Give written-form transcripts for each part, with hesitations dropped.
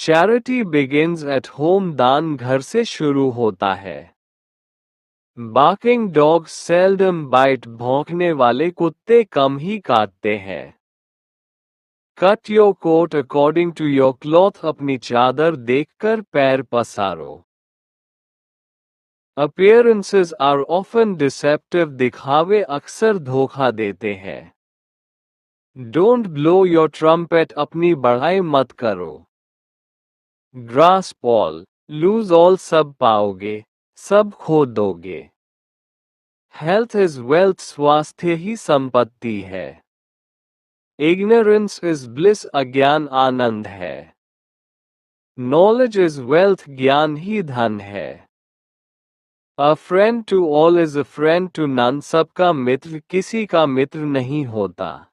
Charity begins at home, दान घर से शुरू होता है। बार्किंग डॉग्स सेल्डम बाइट, भौंकने वाले कुत्ते कम ही काटते हैं। Cut your coat according to your cloth, अपनी चादर देखकर पैर पसारो। अपीयरेंसेस आर ऑफन डिसेप्टिव, दिखावे अक्सर धोखा देते हैं। डोंट ब्लो योर ट्रम्पेट, अपनी बढ़ाई मत करो। ग्रास पॉल, लूज ऑल, सब पाओगे सब खो दोगे। हेल्थ इज वेल्थ, स्वास्थ्य ही संपत्ति है। इग्नोरेंस इज ब्लिस, अज्ञान आनंद है। नॉलेज इज वेल्थ, ज्ञान ही धन है। A friend to all is a friend to none, सबका मित्र किसी का मित्र नहीं होता।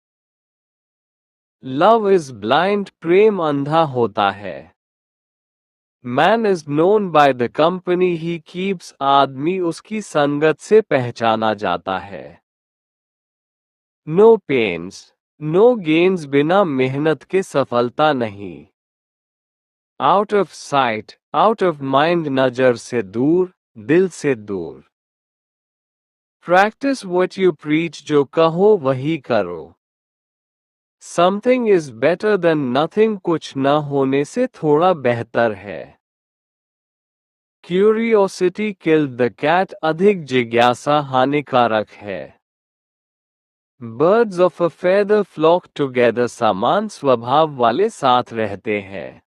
लव इज ब्लाइंड, प्रेम अंधा होता है। Man is known by the company he keeps, आदमी उसकी संगत से पहचाना जाता है। नो पेन्स नो गेन्स, बिना मेहनत के सफलता नहीं। Out of sight out of mind, नजर से दूर दिल से दूर। प्रैक्टिस व्हाट यू प्रीच, जो कहो वही करो। Something is better then nothing, कुछ न होने से थोड़ा बेहतर है। क्यूरियोसिटी किल्ड द कैट, अधिक जिज्ञासा हानिकारक है। Birds of a feather flock together, समान स्वभाव वाले साथ रहते हैं।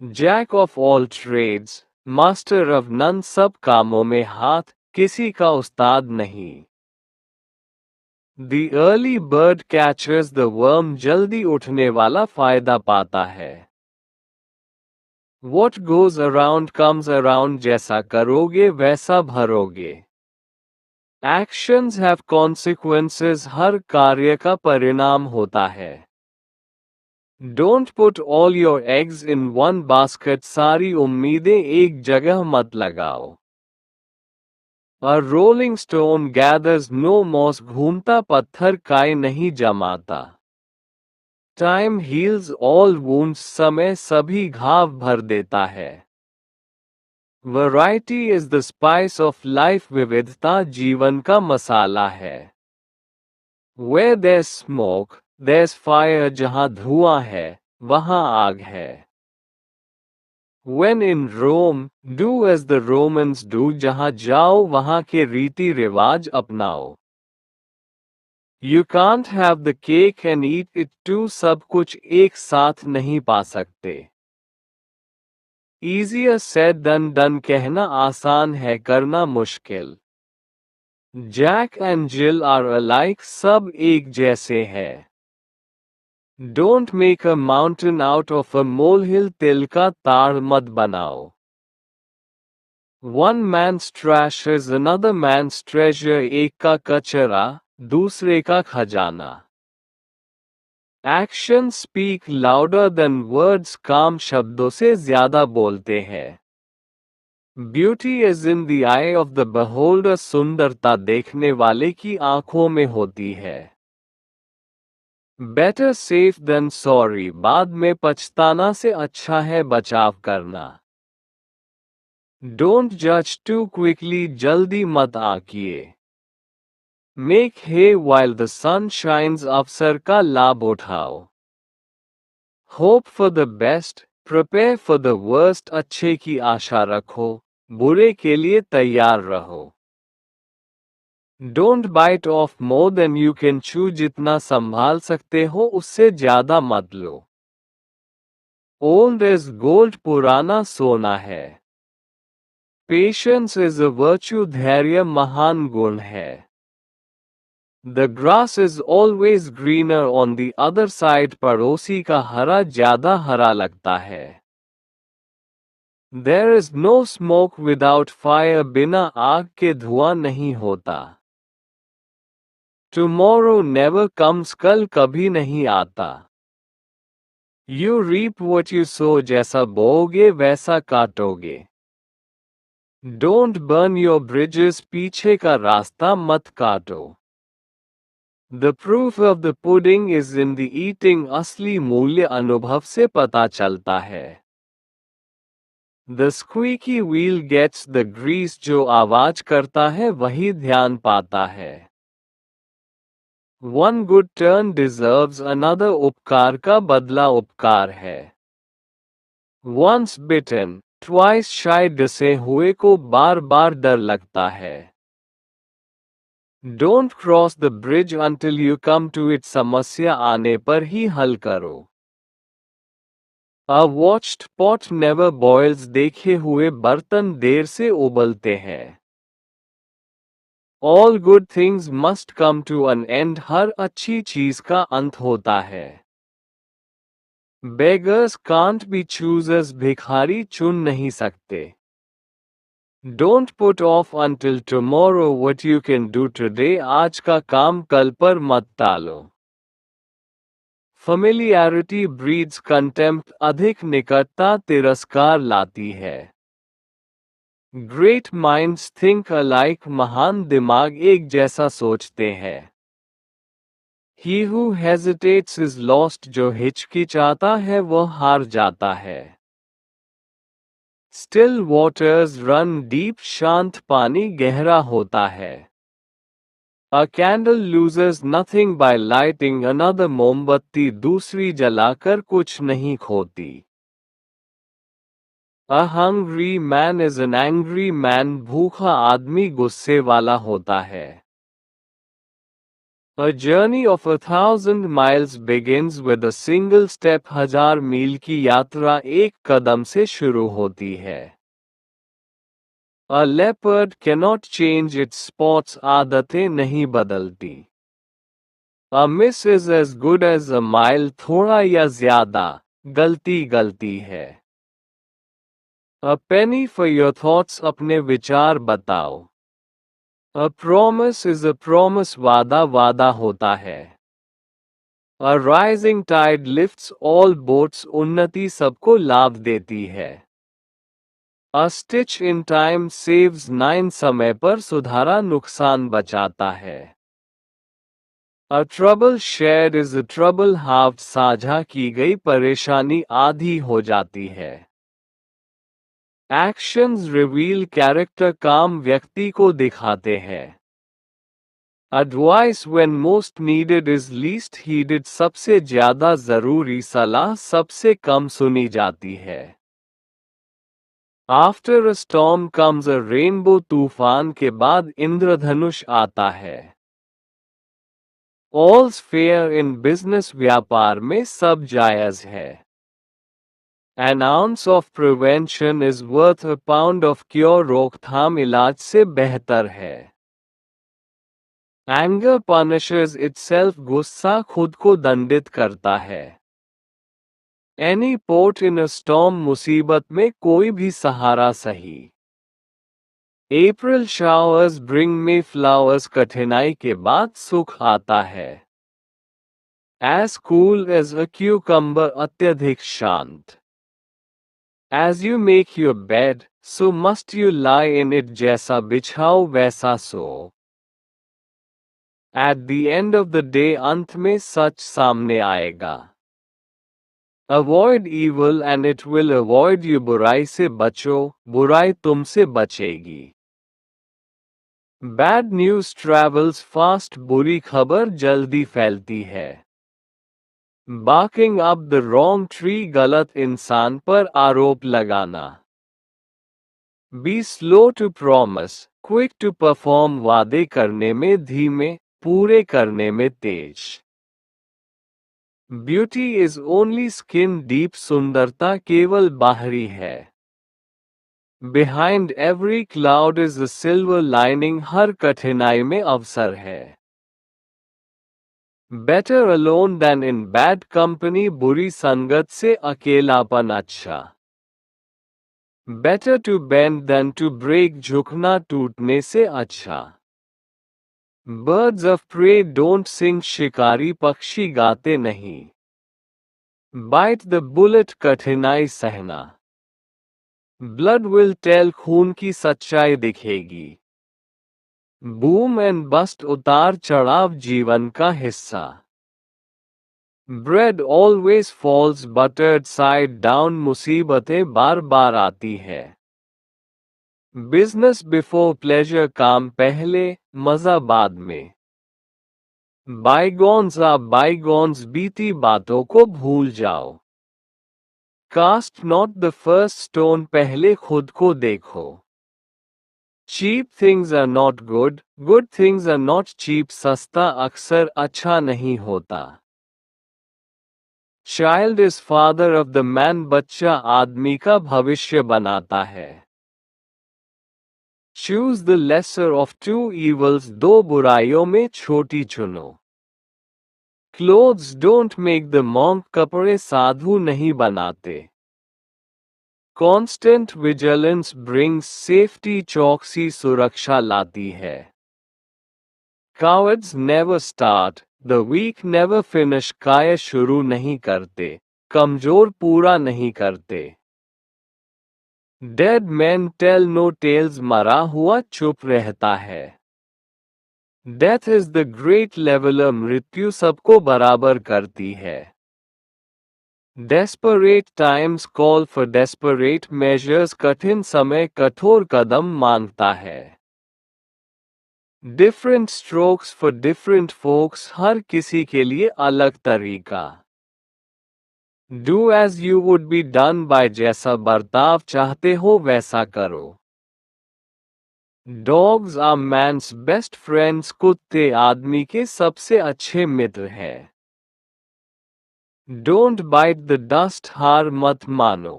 Jack of all trades master of none, सब कामों में हाथ किसी का उस्ताद नहीं। The early bird catchers the worm, जल्दी उठने वाला फायदा पाता है। What goes around comes around, जैसा करोगे वैसा भरोगे। Actions have consequences, हर कार्य का परिणाम होता है। Don't put all your eggs in one basket, सारी उम्मीदें एक जगह मत लगाओ। A rolling stone gathers no moss, घूमता पत्थर काई नहीं जमाता। Time heals all wounds, समय सभी घाव भर देता है। Variety is the spice of life, विविधता जीवन का मसाला है। Where there's smoke, there's fire, जहाँ धुआं है वहाँ आग है। When in Rome, do as the Romans do, जहाँ जाओ वहाँ के रीति रिवाज अपनाओ। You can't have the cake and eat it too, सब कुछ एक साथ नहीं पा सकते। Easier said than done, कहना आसान है करना मुश्किल। Jack and Jill are alike, सब एक जैसे हैं। Don't make a mountain out of a molehill, तिल का ताड़ मत बनाओ। One man's trash is another man's treasure, एक का कचरा दूसरे का खजाना। Action speak louder than words, काम शब्दों से ज्यादा बोलते हैं। Beauty is in the eye of the beholder, सुंदरता देखने वाले की आंखों में होती है। बेटर सेफ देन सॉरी, बाद में पछताना से अच्छा है बचाव करना। डोंट जज टू क्विकली, जल्दी मत आंकिए। Make hay while the sun shines, अवसर का लाभ उठाओ। Hope for the best, prepare for the worst, अच्छे की आशा रखो बुरे के लिए तैयार रहो। Don't bite off more than you can chew, जितना संभाल सकते हो उससे ज्यादा मत लो। ओल्ड इज गोल्ड, पुराना सोना है। पेशेंस इज अ वर्च्यू, धैर्य महान गुण है। The grass is always greener on the other side, पड़ोसी का हरा ज्यादा हरा लगता है। There is no smoke without fire, बिना आग के धुआं नहीं होता। टुमारो नेवर कम्स, कल कभी नहीं आता। You reap what you sow, जैसा बोओगे वैसा काटोगे। डोंट बर्न योर ब्रिजेस, पीछे का रास्ता मत काटो। The proof of the pudding is in the eating. असली मूल्य अनुभव से पता चलता है. The squeaky wheel gets the grease. जो आवाज करता है वही ध्यान पाता है. One good turn deserves another. उपकार का बदला उपकार है. Once bitten, twice shy. डसे हुए को बार बार डर लगता है. Don't cross the bridge until you come to it. समस्या आने पर ही हल करो. A watched pot never boils. देखे हुए बर्तन देर से उबलते हैं. All good things must come to an end. हर अच्छी चीज का अंत होता है. Beggars can't be choosers. भिखारी चुन नहीं सकते. Don't put off until tomorrow what you can do today. आज का काम कल पर मत टालो. Familiarity breeds contempt. अधिक निकटता तिरस्कार लाती है. Great minds think alike. महान दिमाग एक जैसा सोचते हैं. He who hesitates is lost. जो हिचकिचाता है वह हार जाता है. Still waters run deep. शांत पानी गहरा होता है. A candle loses nothing by lighting another. मोमबत्ती दूसरी जलाकर कुछ नहीं खोती. A hungry man is an angry man. भूखा आदमी गुस्से वाला होता है. A journey of 1,000 miles begins with a single step. 1000 मील की यात्रा एक कदम से शुरू होती है. A leopard cannot change its spots. आदतें नहीं बदलती. A miss is as good as a mile. थोड़ा या ज्यादा, गलती गलती है. A penny for your thoughts. अपने विचार बताओ. A promise is a promise. वादा वादा होता है. A rising tide lifts all boats. उन्नति सबको लाभ देती है. A stitch in time saves 9. समय पर सुधारा नुकसान बचाता है. A trouble shared is a trouble halved. साझा की गई परेशानी आधी हो जाती है. Actions reveal character. काम व्यक्ति को दिखाते हैं. Advice when most needed is least heeded. सबसे ज्यादा जरूरी सलाह सबसे कम सुनी जाती है. After a storm comes a rainbow. तूफान के बाद इंद्रधनुष आता है. All's fair in business. व्यापार में सब जायज है. An ounce of prevention is worth a pound of cure. रोकथाम इलाज से बेहतर है. Anger punishes itself. गुस्सा खुद को दंडित करता है. Any port in a storm. मुसीबत में कोई भी सहारा सही. April showers bring May flowers. कठिनाई के बाद सुख आता है. As cool as a cucumber. अत्यधिक शांत. As you make your bed, so must you lie in it. जैसा बिछाओ वैसा सो. At the end of the day. अंत में सच सामने आएगा. Avoid evil and it will avoid you. बुराई से बचो, बुराई तुमसे बचेगी. Bad news travels fast. बुरी खबर जल्दी फैलती है. Barking up the wrong tree. गलत इंसान पर आरोप लगाना. Be slow to promise, quick to perform. वादे करने में धीमे, पूरे करने में तेज. Beauty is only skin deep. सुंदरता केवल बाहरी है. Behind every cloud is a silver lining. हर कठिनाई में अवसर है. Better alone than in bad company. बुरी संगत से अकेलापन अच्छा. Better to bend than to break. झुकना टूटने से अच्छा. Birds of prey don't sing. शिकारी पक्षी गाते नहीं. Bite the bullet. कठिनाई सहना. Blood will tell. खून की सच्चाई दिखेगी. बूम एंड बस्ट उतार चढ़ाव जीवन का हिस्सा। Bread always falls buttered side down मुसीबतें बार बार आती है। बिजनेस बिफोर प्लेजर काम पहले, मजा बाद में। बाईगॉन्स आर बाईगॉन्स बीती बातों को भूल जाओ। Cast not the first stone पहले खुद को देखो। Cheap things are not good, good things are not cheap सस्ता अक्सर अच्छा नहीं होता। Child is father of the man बच्चा आदमी का भविष्य बनाता है। Choose the lesser of two evils दो बुराइयों में छोटी चुनो। Clothes don't make the monk कपड़े साधु नहीं बनाते। कॉन्स्टेंट विजिलेंस ब्रिंग्स सेफ्टी चौकसी सुरक्षा लाती है। Cowards never start, the weak never finish काय शुरू नहीं करते, कमजोर पूरा नहीं करते। Dead man tell no tales मरा हुआ चुप रहता है। Death is the great leveller मृत्यु सबको बराबर करती है। Desperate times call for desperate measures कठिन समय कठोर कदम मांगता है। Different strokes for different folks हर किसी के लिए अलग तरीका। Do as you would be done by जैसा बर्ताव चाहते हो वैसा करो। Dogs are man's best friends कुत्ते आदमी के सबसे अच्छे मित्र हैं। डोंट बाइट द डस्ट हार मत मानो।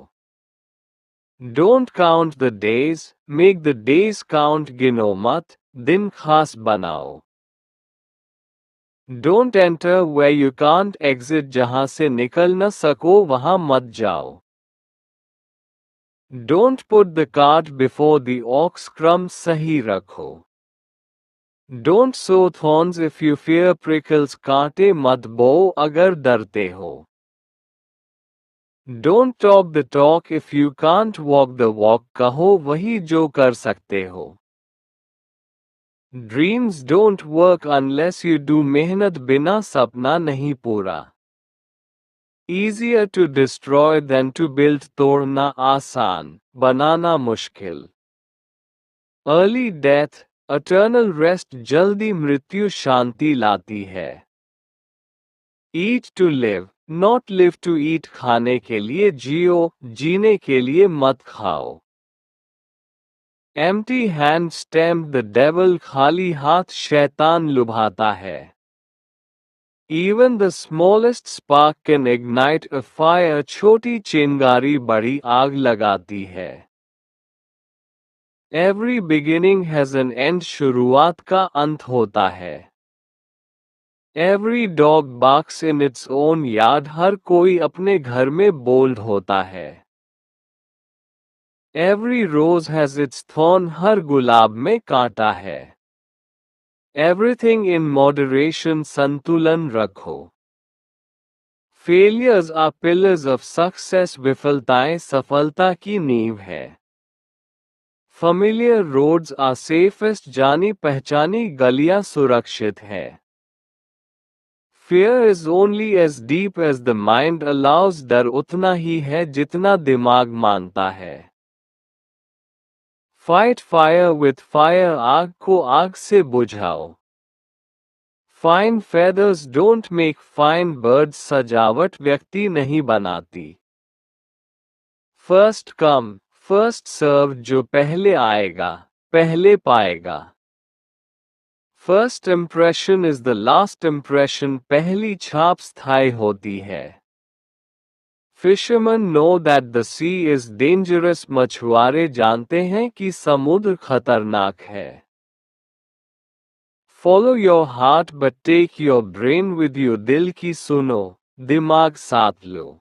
Don't count the days, make the days count गिनो मत, दिन खास बनाओ। Don't enter where you can't exit जहां से निकल न सको वहां मत जाओ। Don't put the cart before the ox क्रम सही रखो। Don't sow thorns if you fear prickles कांटे मत बो अगर डरते हो। Don't talk the talk if you can't walk the walk कहो वही जो कर सकते हो। Dreams don't work unless you do मेहनत बिना सपना नहीं पूरा। Easier to destroy than to build तोड़ना आसान, बनाना मुश्किल। अर्ली डेथ, अटर्नल रेस्ट जल्दी मृत्यु शांति लाती है। Eat to live, not live to eat खाने के लिए जियो, जीने के लिए मत खाओ। Empty hands tempt the devil खाली हाथ शैतान लुभाता है। Even the smallest spark can ignite a fire छोटी चिंगारी बड़ी आग लगाती है। Every beginning has an end शुरुआत का अंत होता है। Every dog barks in its own yard हर कोई अपने घर में बोल्ड होता है। Every rose has its thorn हर गुलाब में कांटा है। एवरीथिंग इन मॉडरेशन संतुलन रखो। Failures are pillars of success विफलताएं सफलता की नींव है। फैमिलियर रोड्स आर सेफेस्ट जानी पहचानी गलियां सुरक्षित है। Fear is only as deep as the mind allows डर उतना ही है जितना दिमाग मानता है। Fight fire with fire आग को आग से बुझाओ। Fine feathers don't make fine birds सजावट व्यक्ति नहीं बनाती। First come, first serve जो पहले आएगा, पहले पाएगा। First impression is the last impression पहली छाप स्थायी होती है। Fisherman know that the sea is dangerous मछुआरे जानते हैं कि समुद्र खतरनाक है। Follow your heart but take your brain with you दिल की सुनो, दिमाग साथ लो।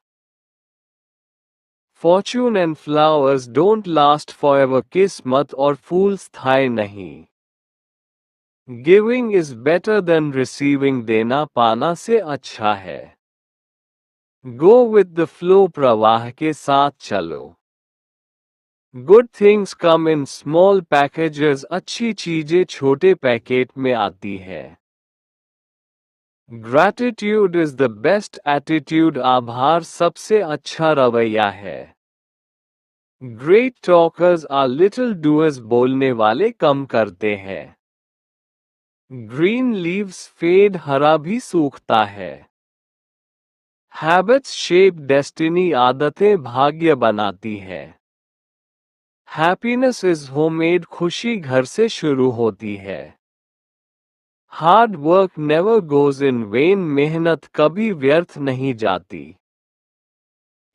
Fortune and flowers don't last forever किस्मत और फूल स्थायी नहीं। Giving is better than receiving देना पाना से अच्छा है। गो विद द फ्लो प्रवाह के साथ चलो। Good things come in small packages, अच्छी चीजें छोटे पैकेट में आती है। Gratitude is the best attitude, आभार सबसे अच्छा रवैया है। Great talkers are little doers, बोलने वाले कम करते हैं। ग्रीन लीव्स फेड, हरा भी सूखता है। हैबिट्स शेप डेस्टिनी, आदतें भाग्य बनाती है। हैप्पीनेस इज होममेड, खुशी घर से शुरू होती है। Hard work never goes in when, मेहनत कभी व्यर्थ नहीं जाती।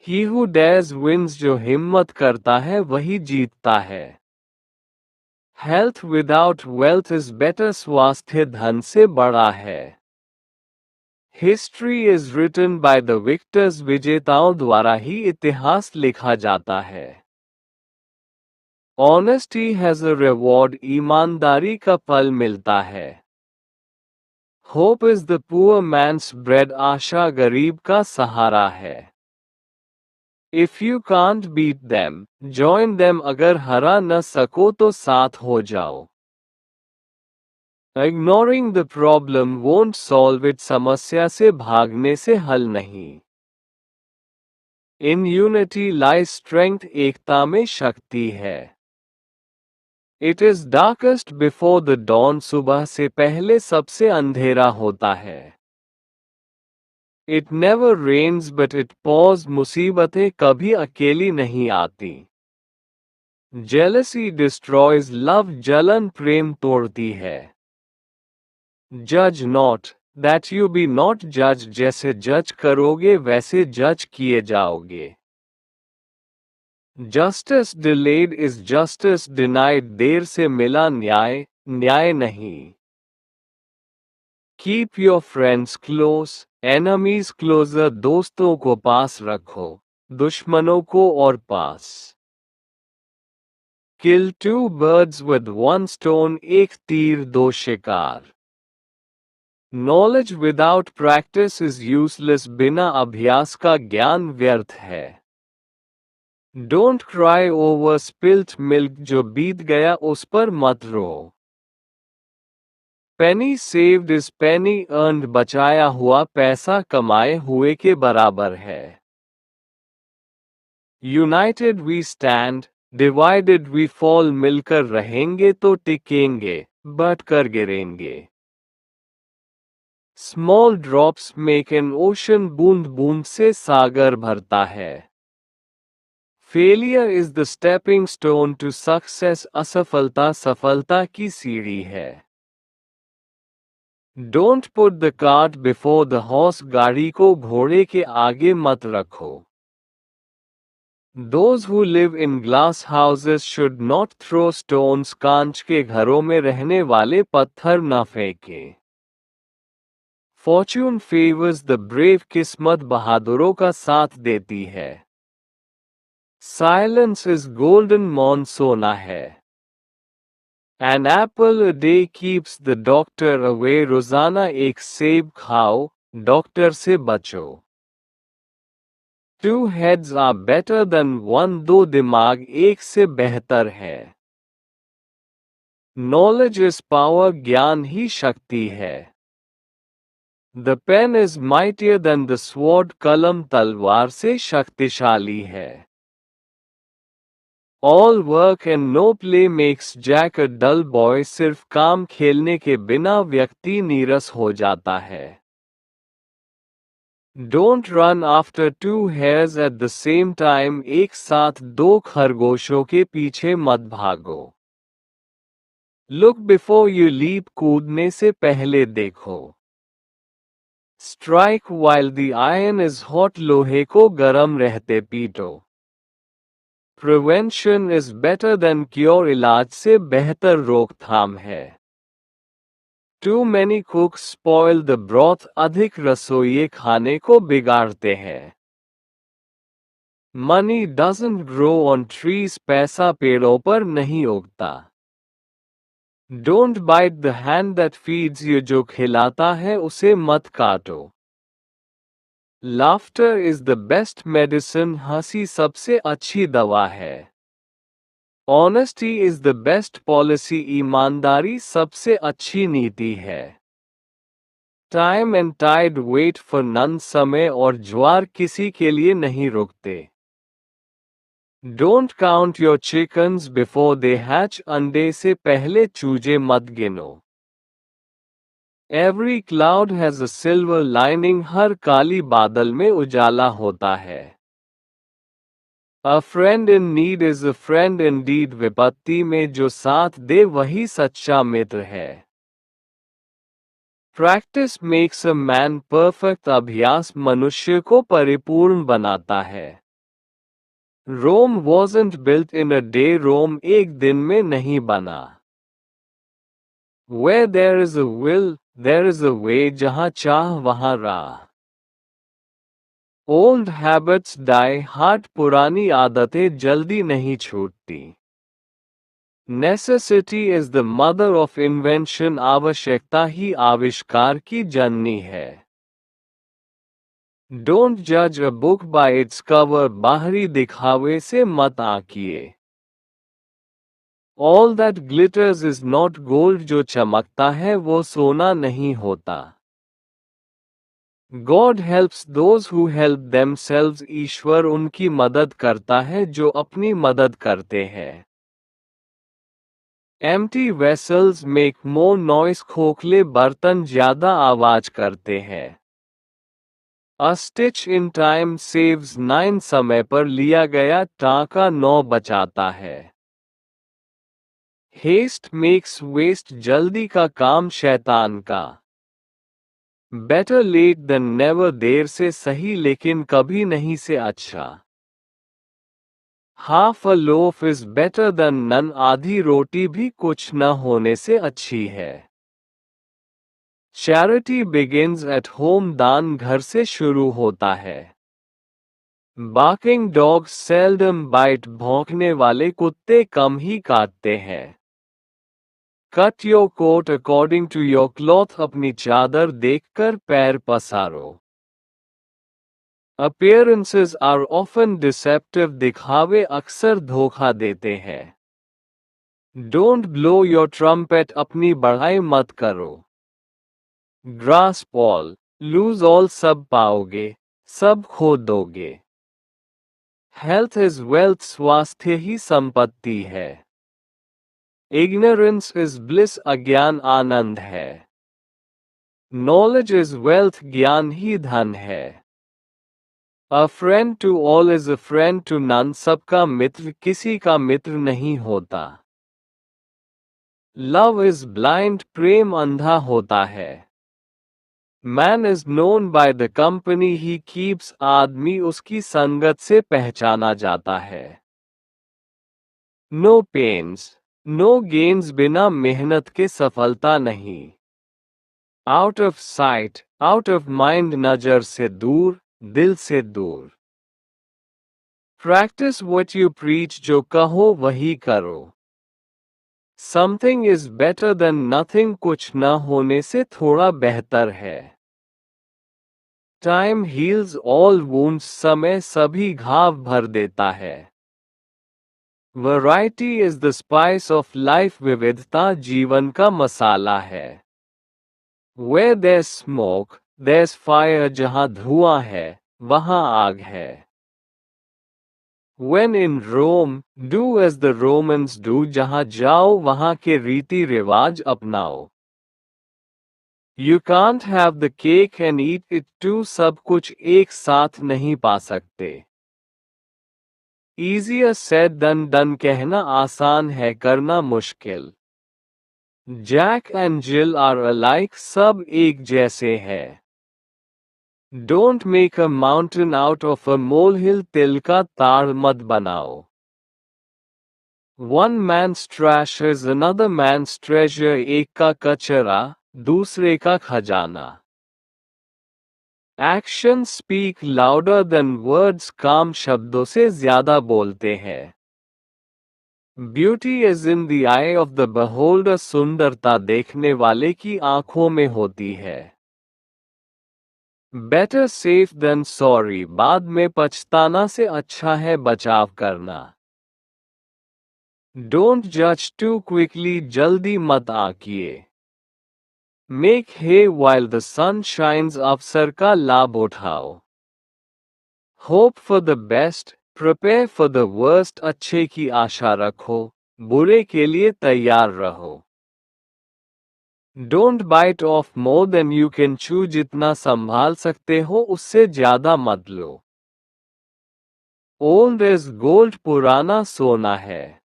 ही हु डेयर्स विंस, जो हिम्मत करता है वही जीतता है। Health without wealth is better, स्वास्थ्य धन से बड़ा है। History is written by the victors, विजेताओं द्वारा ही इतिहास लिखा जाता है। ऑनेस्टी हैज अ रिवॉर्ड, ईमानदारी का फल मिलता है। Hope is the poor man's bread, आशा गरीब का सहारा है। If you can't beat them join them, अगर हरा न सको तो साथ हो जाओ। Ignoring the problem won't solve it, समस्या से भागने से हल नहीं। इन यूनिटी लाइज स्ट्रेंथ, एकता में शक्ति है। It is darkest before the dawn, सुबह से पहले सबसे अंधेरा होता है। It never rains but it pours, मुसीबतें कभी अकेली नहीं आती। जेलसी डिस्ट्रॉयज लव, जलन प्रेम तोड़ती है। जज not that you B not जज, जैसे जज करोगे वैसे जज किए जाओगे। Justice delayed is justice denied, देर से मिला न्याय, न्याय नहीं। Keep your friends close, enemies closure, दोस्तों को पास रखो, दुश्मनों को और पास। किल two birds with one stone, एक तीर दो शिकार। Knowledge without practice is useless, बिना अभ्यास का ज्ञान व्यर्थ है। Don't cry over spilt milk, जो बीत गया उस पर मत रो। Penny saved is penny earned, बचाया हुआ पैसा कमाए हुए के बराबर है। United we stand, divided we fall, मिलकर रहेंगे तो टिकेंगे, बंटकर गिरेंगे। Small drops make an ocean, बूंद बूंद से सागर भरता है। Failure is the stepping stone to success, असफलता सफलता की सीढ़ी है। Don't put the cart before the horse, गाड़ी को घोड़े के आगे मत रखो। Those who live in glass houses should not throw stones, कांच के घरों में रहने वाले पत्थर न फेंकें। Fortune favors the brave, किस्मत बहादुरों का साथ देती है। Silence is golden, मौन सोना है। An apple a day keeps the doctor away, रोजाना एक सेब खाओ, डॉक्टर से बचो। Two heads are better than one, दो दिमाग एक से बेहतर है। Knowledge is power, ज्ञान ही शक्ति है। The pen is mightier than the sword, कलम तलवार से शक्तिशाली है। All work and no play makes Jack a dull boy, सिर्फ काम खेलने के बिना व्यक्ति नीरस हो जाता है। Don't run after two hares at the same time, एक साथ दो खरगोशों के पीछे मत भागो। Look before you leap, कूदने से पहले देखो। Strike while the iron is hot, लोहे को गरम रहते पीटो। Prevention is better than cure, इलाज से बेहतर रोकथाम है। Too many cooks spoil the broth, अधिक रसोइये खाने को बिगाड़ते हैं। Money doesn't grow on trees, पैसा पेड़ों पर नहीं उगता। Don't bite the hand that feeds you, जो खिलाता है उसे मत काटो। Laughter is the best medicine, हंसी सबसे अच्छी दवा है। Honesty is the best policy, ईमानदारी सबसे अच्छी नीति है। Time and tide wait for none, समय और ज्वार किसी के लिए नहीं रुकते। Don't count your chickens before they hatch, अंडे से पहले चूजे मत गिनो। Every cloud has a silver lining, हर काली बादल में उजाला होता है। A friend in need is a friend in deed, विपत्ति में जो साथ दे वही सच्चा मित्र है। Practice makes a man perfect, अभ्यास मनुष्य को परिपूर्ण बनाता है। Rome wasn't built in a day, Rome एक दिन में नहीं बना। Where there is a will, there is a way, जहाँ चाह वहाँ राह। ओल्ड हैबिट्स डाई हार्ड, पुरानी आदतें जल्दी नहीं छूटती। Necessity is the mother of invention, आवश्यकता ही आविष्कार की जननी है। डोंट जज a book by its cover, बाहरी दिखावे से मत आंकिए। All that glitters is not gold, जो चमकता है वो सोना नहीं होता। God helps those who help themselves, ईश्वर उनकी मदद करता है जो अपनी मदद करते हैं। Empty vessels make more noise, खोखले बर्तन ज्यादा आवाज करते हैं। A stitch in time saves nine, समय पर लिया गया टाका 9 बचाता है। हेस्ट मेक्स वेस्ट, जल्दी का काम शैतान का। बेटर लेट देन नेवर, देर से सही लेकिन कभी नहीं से अच्छा। Half a loaf is better than none, आधी रोटी भी कुछ न होने से अच्छी है। चैरिटी बिगिंस एट होम, दान घर से शुरू होता है। बार्किंग डॉग्स सेल्डम बाइट, भौंकने वाले कुत्ते कम ही काटते हैं। Cut your coat according to your cloth, अपनी चादर देखकर पैर पसारो। Appearances are often deceptive, दिखावे अक्सर धोखा देते हैं। Don't blow your trumpet, अपनी बढ़ाई मत करो। Grasp all, lose all, सब पाओगे, सब खो दोगे। Health is wealth, स्वास्थ्य ही संपत्ति है। Ignorance is bliss, अज्ञान आनंद है। Knowledge is wealth, ज्ञान ही धन है। A friend to all is a friend to none, सबका मित्र किसी का मित्र नहीं होता। Love is blind, प्रेम अंधा होता है। Man is known by the company he keeps, आदमी उसकी संगत से पहचाना जाता है। No pains, no gains, बिना मेहनत के सफलता नहीं। Out of sight, out of mind, नजर से दूर, दिल से दूर। Practice what you preach, जो कहो वही करो। Something is better than nothing, कुछ न होने से थोड़ा बेहतर है। Time heals all wounds, समय सभी घाव भर देता है। Variety is the spice of life, विविधता जीवन का मसाला है। Where there's smoke, there's fire, जहाँ धुआं है, वहाँ आग है। When in Rome, do as the Romans do, जहाँ जाओ वहाँ के रीति रिवाज अपनाओ। You can't have the cake and eat it too, सब कुछ एक साथ नहीं पा सकते। Easier said than done, कहना आसान है करना मुश्किल। Jack and Jill are alike, सब एक जैसे हैं। Don't make a mountain out of a molehill, तिल का ताड़ मत बनाओ। One man's trash is another man's treasure, एक का कचरा दूसरे का खजाना। Actions speak louder than words, काम शब्दों से ज्यादा बोलते हैं। Beauty is in the eye of the beholder, सुंदरता देखने वाले की आंखों में होती है। Better safe than sorry, बाद में पछताना से अच्छा है बचाव करना। डोंट जज टू क्विकली, जल्दी मत आकिए। Make hay while the sun shines, अवसर का लाभ उठाओ। Hope for the best, prepare for the worst, अच्छे की आशा रखो, बुरे के लिए तैयार रहो। Don't bite off more than you can chew, जितना संभाल सकते हो उससे ज्यादा मत लो। ओल्ड इज गोल्ड, पुराना सोना है।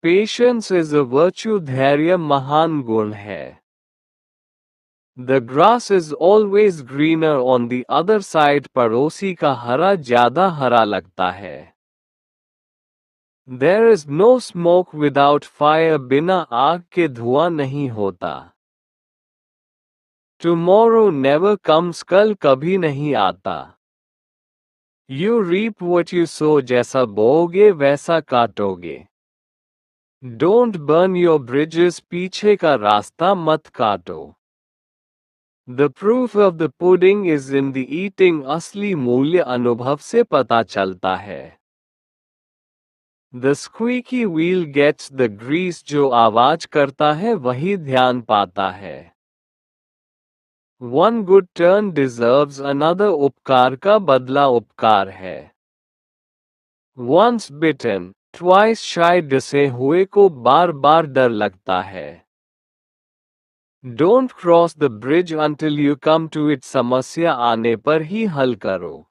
पेशेंस इज अ वर्च्यू, धैर्य महान गुण है। The grass is always greener on the other side, पड़ोसी का हरा ज्यादा हरा लगता है। There is no smoke without fire, बिना आग के धुआं नहीं होता। टुमारो नेवर कम्स, कल कभी नहीं आता। You reap what you sow, जैसा बोओगे वैसा काटोगे। डोंट बर्न योर ब्रिजेस, पीछे का रास्ता मत काटो। The proof of the pudding is in the eating, असली मूल्य अनुभव से पता चलता है। The squeaky wheel gets the grease, जो आवाज करता है वही ध्यान पाता है। One good turn deserves another, उपकार का बदला उपकार है। वंस बिटन ट्वाइस शाय, डसे हुए को बार बार डर लगता है। Don't cross the bridge until you come to it, समस्या आने पर ही हल करो।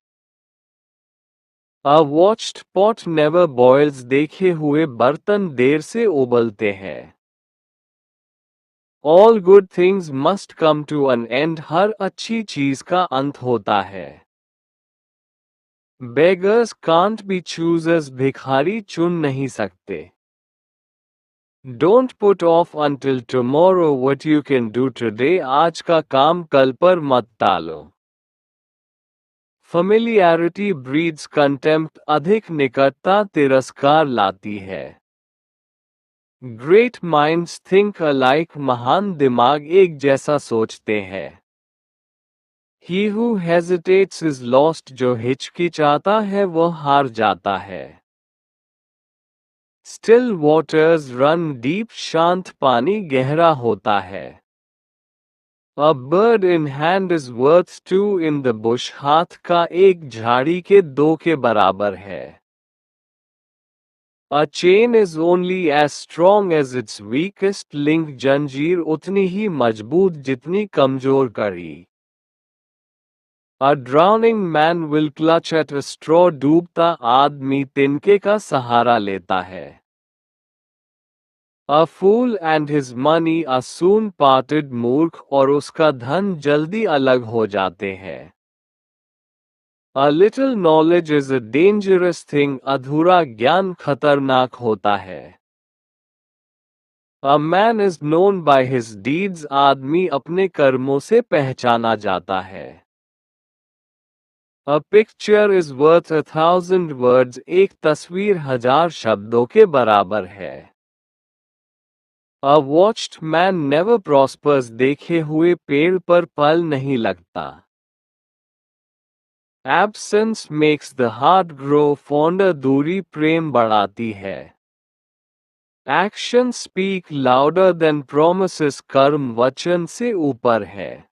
A watched pot never boils, देखे हुए बर्तन देर से उबलते हैं। All good things must come to an end, हर अच्छी चीज का अंत होता है। बेगर्स कांट बी चूजर्स, भिखारी चुन नहीं सकते। Don't put off until tomorrow what you can do today, आज का काम कल पर मत टालो। Familiarity breeds contempt, अधिक निकटता तिरस्कार लाती है। Great minds think alike, महान दिमाग एक जैसा सोचते हैं। He who hesitates is lost, जो हिचकिचाता है वह हार जाता है। Still waters run deep, शांत पानी गहरा होता है। A bird in hand is worth two in the bush, हाथ का एक झाड़ी के दो के बराबर है। A chain is only as strong as its weakest link, जंजीर उतनी ही मजबूत जितनी कमजोर कड़ी। A drowning man will clutch at a straw, डूबता आदमी तिनके का सहारा लेता है। A fool and his money are soon parted, मूर्ख और उसका धन जल्दी अलग हो जाते हैं। A little knowledge is a dangerous thing, अधूरा ज्ञान खतरनाक होता है। A man is known by his deeds, आदमी अपने कर्मों से पहचाना जाता है। A picture is worth 1,000 words, एक तस्वीर 1,000 शब्दों के बराबर है। A watched man never prospers, देखे हुए पेड़ पर फल नहीं लगता। Absence makes the heart grow fonder, दूरी प्रेम बढ़ाती है। Actions speak louder than promises, कर्म वचन से ऊपर है।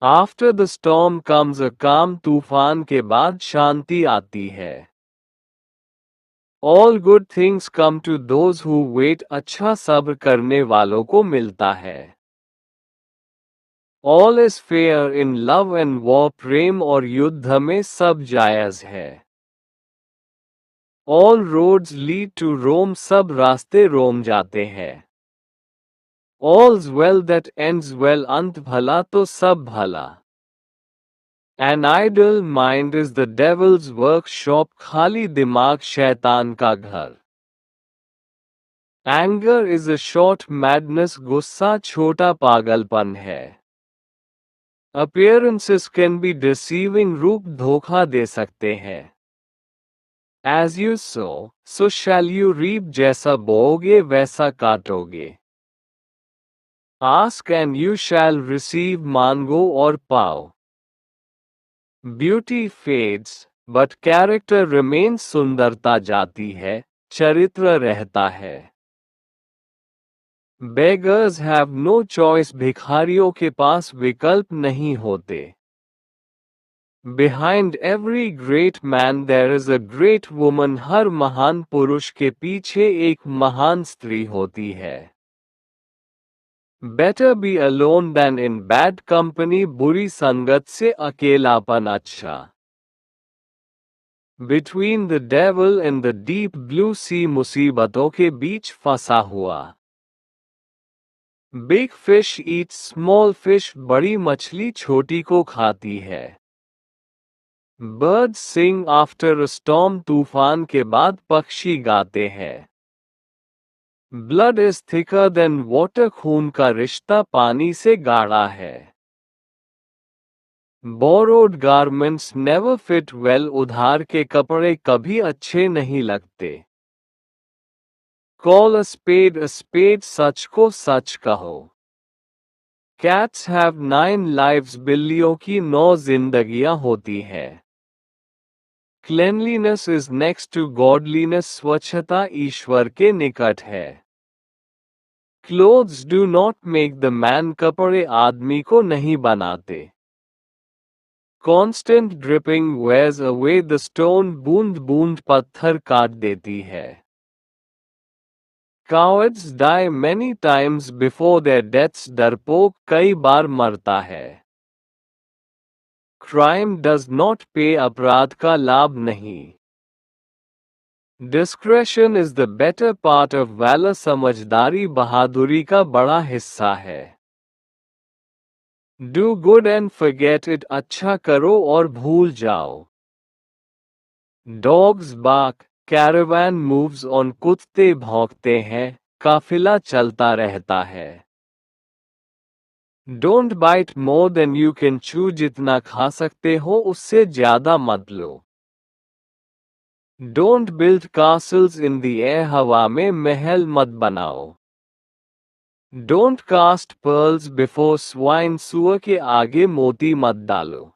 After the storm comes a calm, तूफान के बाद शांति आती है। All good things come to those who wait, अच्छा सब्र करने वालों को मिलता है। All is fair in love and war, प्रेम और युद्ध में सब जायज है। All roads lead to Rome, सब रास्ते रोम जाते हैं। All's well that ends well, अंत भला तो सब भला। An idle mind is the devil's workshop, खाली दिमाग शैतान का घर। Anger is a short madness, गुस्सा छोटा पागलपन है। Appearances can be deceiving, रूप धोखा दे सकते हैं। As you sow, so shall you reap, जैसा बोओगे वैसा काटोगे। Ask and you shall receive, मांगो और पाओ। Beauty fades, but character remains, सुंदरता जाती है, चरित्र रहता है। बेगर्स हैव नो चॉइस, भिखारियों के पास विकल्प नहीं होते। Behind every great man there is a great woman, हर महान पुरुष के पीछे एक महान स्त्री होती है। Better be alone than in bad company, बुरी संगत से अकेलापन अच्छा। Between the devil and the deep blue sea, मुसीबतों के बीच फंसा हुआ। Big fish eat small fish, बड़ी मछली छोटी को खाती है। Birds sing after a storm, तूफान के बाद पक्षी गाते हैं। Blood is thicker than water, खून का रिश्ता पानी से गाढ़ा है। Borrowed garments never fit well, उधार के कपड़े कभी अच्छे नहीं लगते। कॉल अ स्पेड, सच को सच कहो। कैट्स हैव 9 लाइव्स, बिल्लियों की 9 जिंदगियां होती है। Cleanliness is next to godliness, स्वच्छता ईश्वर के निकट है। Clothes do not make the man, कपड़े आदमी को नहीं बनाते। Constant dripping wears away the stone, बूंद बूंद पत्थर काट देती है। Cowards die many times before their deaths, डरपोक कई बार मरता है। Crime does not pay, अपराध का लाभ नहीं। Discretion is the better part of valor, समझदारी बहादुरी का बड़ा हिस्सा है। Do good and forget it, अच्छा करो और भूल जाओ। Dogs bark, caravan moves on, कुत्ते भौंकते हैं, काफिला चलता रहता है। Don't bite more than you can chew, जितना खा सकते हो उससे ज्यादा मत लो। Don't build castles in the air, हवा में महल मत बनाओ। Don't cast pearls before swine, सुअर के आगे मोती मत डालो।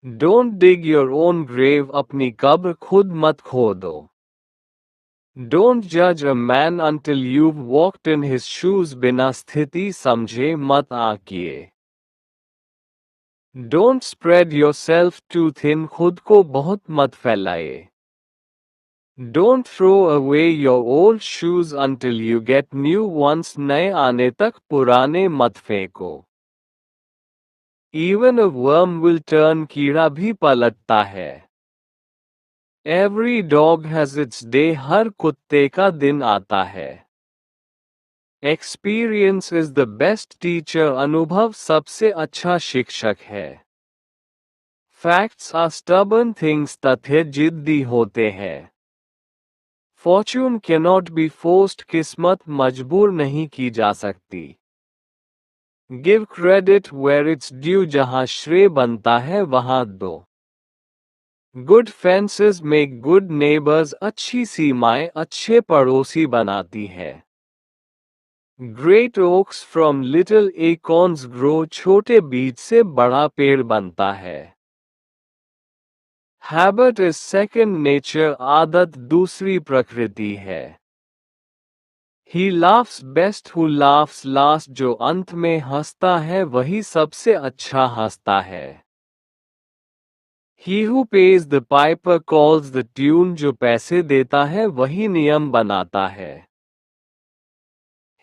Don't dig your own grave, अपनी कब्र खुद मत खोदो। Don't judge a man until you've walked in his shoes, बिना स्थिति समझे मत आकिए। Don't spread yourself too thin, खुद को बहुत मत फैलाए। Don't throw away your old shoes until you get new ones, नए आने तक पुराने मत फेंको। Even a worm will turn, कीड़ा भी पलटता है। Every dog has its day, हर कुत्ते का दिन आता है। Experience is the best teacher, अनुभव सबसे अच्छा शिक्षक है। Facts are stubborn things, तथ्य जिद्दी होते हैं। Fortune cannot be forced, किस्मत मजबूर नहीं की जा सकती। Give credit where it's due, जहाँ श्रेय बनता है वहाँ दो। Good fences make good neighbors, अच्छी सीमाएं अच्छे पड़ोसी बनाती है। Great oaks from little acorns grow, छोटे बीज से बड़ा पेड़ बनता है। Habit is second nature, आदत दूसरी प्रकृति है। He laughs best who laughs last, जो अंत में हंसता है वही सबसे अच्छा हंसता है। He who pays the piper calls the tune, जो पैसे देता है वही नियम बनाता है।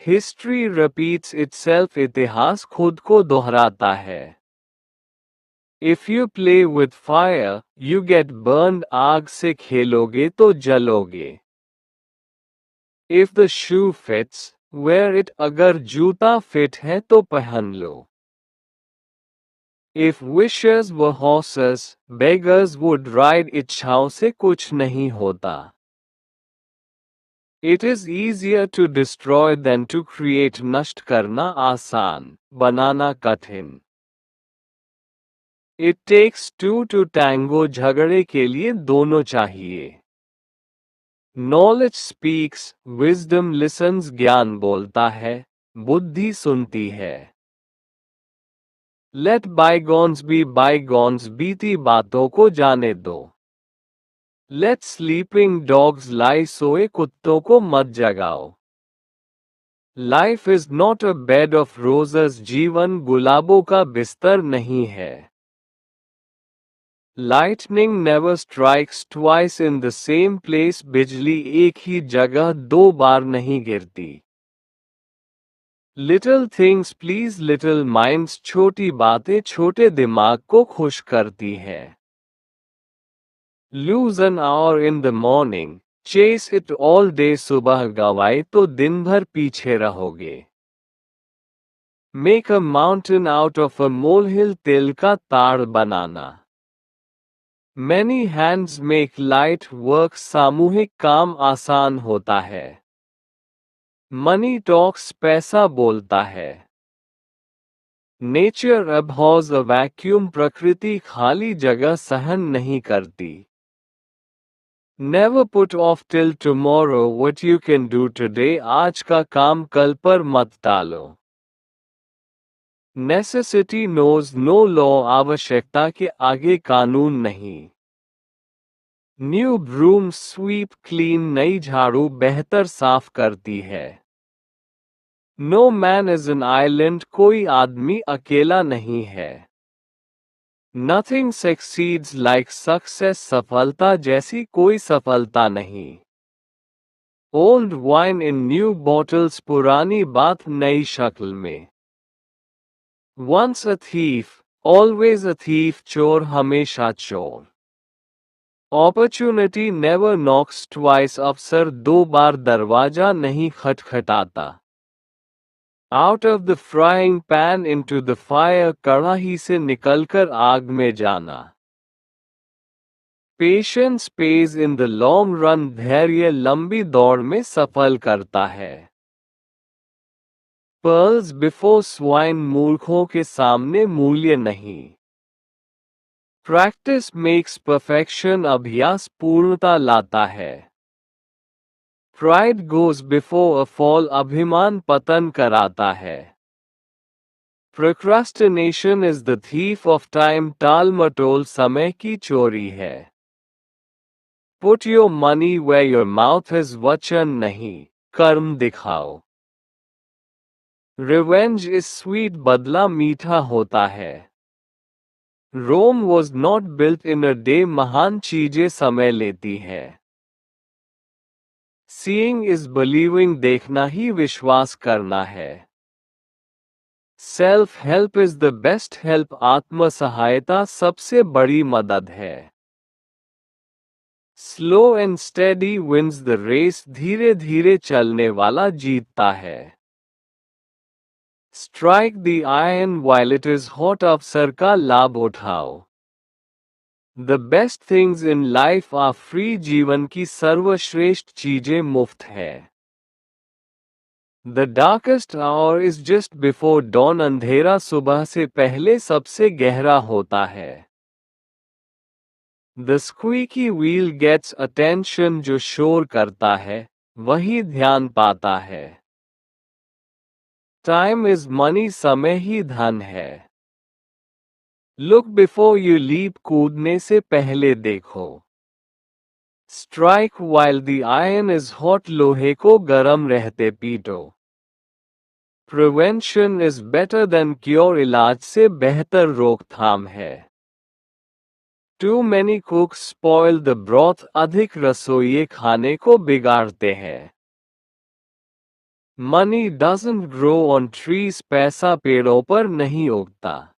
History repeats itself, इतिहास खुद को दोहराता है। If you play with fire, you get burned, आग से खेलोगे तो जलोगे। If the shoe fits, wear it, अगर जूता फिट है तो पहन लो। If wishes were horses, beggars would ride, इच्छाओं से कुछ नहीं होता। It is easier to destroy than to create, नष्ट करना आसान, बनाना कठिन। It takes two to tango, झगड़े के लिए दोनों चाहिए। Knowledge speaks, wisdom listens, ज्ञान बोलता है, बुद्धि सुनती है। Let bygones be bygones, बीती बातों को जाने दो। लेट स्लीपिंग डॉग्स लाई, सोए कुत्तों को मत जगाओ। Life is not a bed of roses, जीवन गुलाबों का बिस्तर नहीं है। Lightning never strikes twice in the same place, बिजली एक ही जगह दो बार नहीं गिरती। Little things please little minds, छोटी बातें छोटे दिमाग को खुश करती है। Lose an hour in the morning, chase it all day, सुबह गवाए तो दिन भर पीछे रहोगे। Make a mountain out of a molehill, तिल का ताड़ बनाना। Many hands make light work, सामूहिक काम आसान होता है। मनी टॉक्स, पैसा बोलता है। नेचर अबहॉर्स अ वैक्यूम, प्रकृति खाली जगह सहन नहीं करती। Never put off till tomorrow what you can do today, आज का काम कल पर मत टालो। नेसेसिटी नोज नो लॉ, आवश्यकता के आगे कानून नहीं। न्यू ब्रूम स्वीप क्लीन, नई झाड़ू बेहतर साफ करती है। No man is an island, कोई आदमी अकेला नहीं है। नथिंग सक्सीड्स लाइक सक्सेस, सफलता जैसी कोई सफलता नहीं। Old wine in new bottles, पुरानी बात नई शक्ल में। Once a thief always a thief, चोर हमेशा चोर। अपॉर्चुनिटी नेवर नॉक्स ट्वाइस, अवसर दो बार दरवाजा नहीं खटखटाता। Out of the frying pan into the fire, कड़ाही से निकलकर आग में जाना। Patience pays in the long run, धैर्य लंबी दौड़ में सफल करता है। पर्ल्स बिफोर स्वाइन, मूर्खों के सामने मूल्य नहीं। प्रैक्टिस मेक्स परफेक्शन, अभ्यास पूर्णता लाता है। Pride goes before a fall, अभिमान पतन कराता है। Procrastination is the thief of time, टाल मटोल समय की चोरी है। Put your money where your mouth is, वचन नहीं कर्म दिखाओ। रिवेंज इज स्वीट, बदला मीठा होता है। Rome was not built in a day, महान चीजें समय लेती है। सीइंग इज बिलीविंग, देखना ही विश्वास करना है। Self help is the best help, आत्म सहायता सबसे बड़ी मदद है। Slow and steady wins the race, धीरे धीरे चलने वाला जीतता है। Strike the iron while it is hot, अवसर का लाभ उठाओ। The best things in life are free, जीवन की सर्वश्रेष्ठ चीजें मुफ्त है। The darkest hour is just before dawn, अंधेरा सुबह से पहले सबसे गहरा होता है। The squeaky wheel gets attention, जो शोर करता है वही ध्यान पाता है। टाइम इज मनी, समय ही धन है। लुक बिफोर यू लीप, कूदने से पहले देखो। Strike while the iron is hot, लोहे को गरम रहते पीटो। Prevention is better than cure, इलाज से बेहतर रोकथाम है। Too many cooks spoil the broth, अधिक रसोइये खाने को बिगाड़ते हैं। Money doesn't grow on trees, पैसा पेड़ों पर नहीं उगता।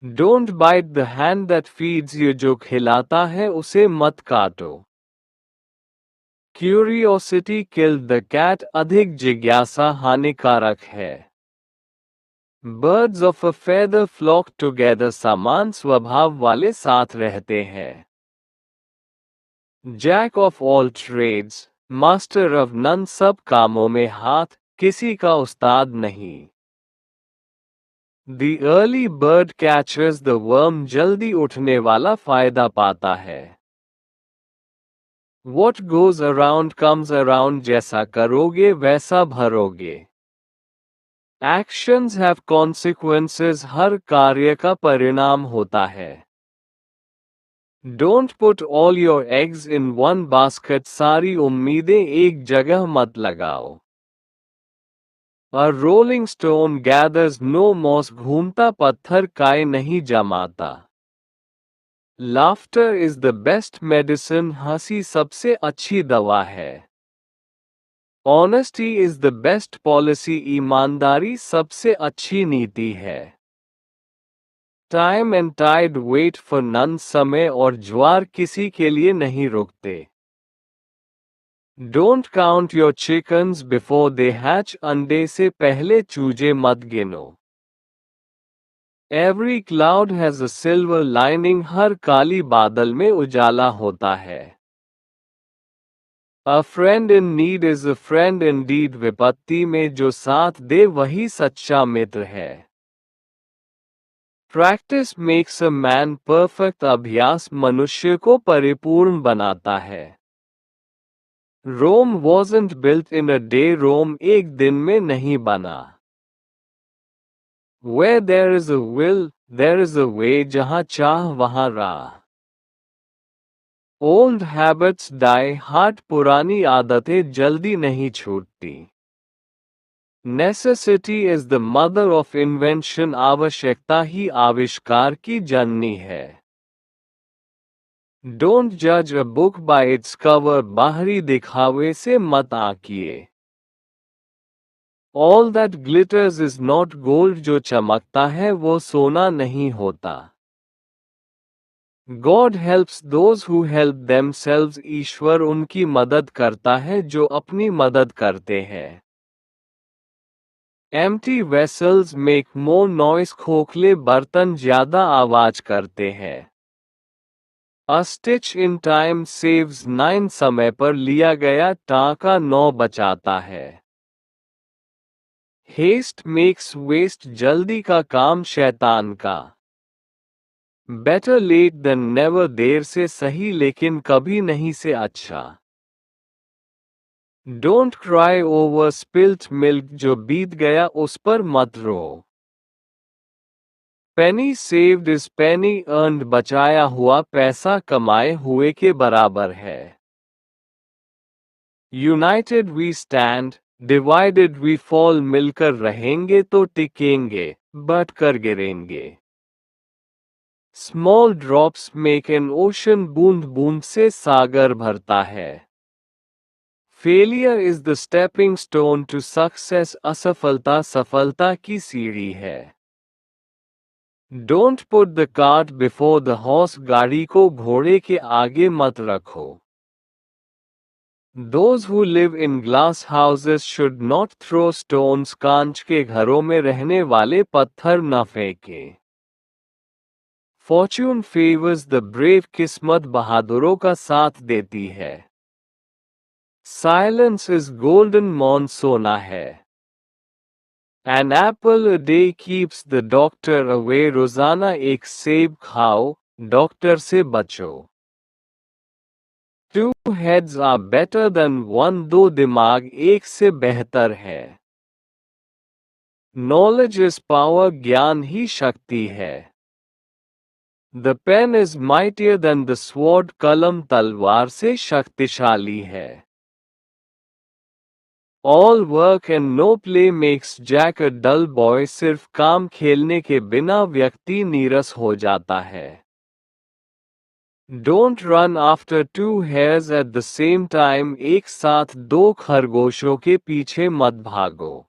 Don't bite the hand that feeds you, जो खिलाता है उसे मत काटो। क्यूरियोसिटी किल्ड द कैट, अधिक जिज्ञासा हानिकारक है। Birds of a feather flock together, समान स्वभाव वाले साथ रहते हैं। Jack of all trades master of none, सब कामों में हाथ किसी का उस्ताद नहीं। The early bird catches the worm, जल्दी उठने वाला फायदा पाता है। What goes around comes around, जैसा करोगे वैसा भरोगे। Actions have consequences, हर कार्य का परिणाम होता है। Don't put all your eggs in one basket, सारी उम्मीदें एक जगह मत लगाओ। A rolling stone gathers no moss, घूमता पत्थर काय नहीं जमाता। Laughter is the best medicine, हंसी सबसे अच्छी दवा है। Honesty is the best policy, ईमानदारी सबसे अच्छी नीति है। Time and tide wait for none, समय और ज्वार किसी के लिए नहीं रुकते। Don't count your chickens before they hatch, अंडे से पहले चूजे मत गिनो। Every cloud has a silver lining, हर काली बादल में उजाला होता है। A friend in need is a friend in deed, विपत्ति में जो साथ दे वही सच्चा मित्र है। Practice makes a man perfect, अभ्यास मनुष्य को परिपूर्ण बनाता है। Rome wasn't built in a day, Rome एक दिन में नहीं बना। Where there is a will, there is a way, जहाँ चाह वहाँ राह। ओल्ड हैबिट्स डाई हार्ड, पुरानी आदतें जल्दी नहीं छूटती। Necessity is the mother of invention, आवश्यकता ही आविष्कार की जननी है। डोंट जज a book by its cover, बाहरी दिखावे से मत आंकिए। All that glitters is not gold, जो चमकता है वो सोना नहीं होता। God helps those who help themselves, ईश्वर उनकी मदद करता है जो अपनी मदद करते हैं। Empty vessels make more noise, खोखले बर्तन ज्यादा आवाज करते हैं। A stitch in time saves nine, समय पर लिया गया टाका 9 बचाता है। हेस्ट मेक्स वेस्ट, जल्दी का काम शैतान का। बेटर लेट देन नेवर, देर से सही लेकिन कभी नहीं से अच्छा। Don't cry over spilt milk, जो बीत गया उस पर मत रो। Penny saved is penny earned, बचाया हुआ पैसा कमाए हुए के बराबर है। United we stand, divided we fall, मिलकर रहेंगे तो टिकेंगे, बट कर गिरेंगे। Small drops make an ocean, बूंद बूंद से सागर भरता है। Failure is the stepping stone to success, असफलता सफलता की सीढ़ी है। Don't put the cart before the horse, गाड़ी को घोड़े के आगे मत रखो। Those who live in glass houses should not throw stones, कांच के घरों में रहने वाले पत्थर न फेंके। फॉर्च्यून फेवर्स द ब्रेव, किस्मत बहादुरों का साथ देती है। साइलेंस इज गोल्डन, मौन सोना है। An apple a day keeps the doctor away, रोजाना एक सेब खाओ, डॉक्टर से बचो। Two heads are better than one, दो दिमाग एक से बेहतर है। नॉलेज इज पावर, ज्ञान ही शक्ति है। The pen is mightier than the sword, कलम तलवार से शक्तिशाली है। All work and no play makes Jack a dull boy, सिर्फ काम खेलने के बिना व्यक्ति नीरस हो जाता है। Don't run after two hares at the same time, एक साथ दो खरगोशों के पीछे मत भागो।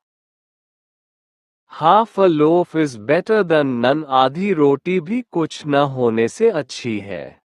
Half a loaf is better than none, आधी रोटी भी कुछ न होने से अच्छी है।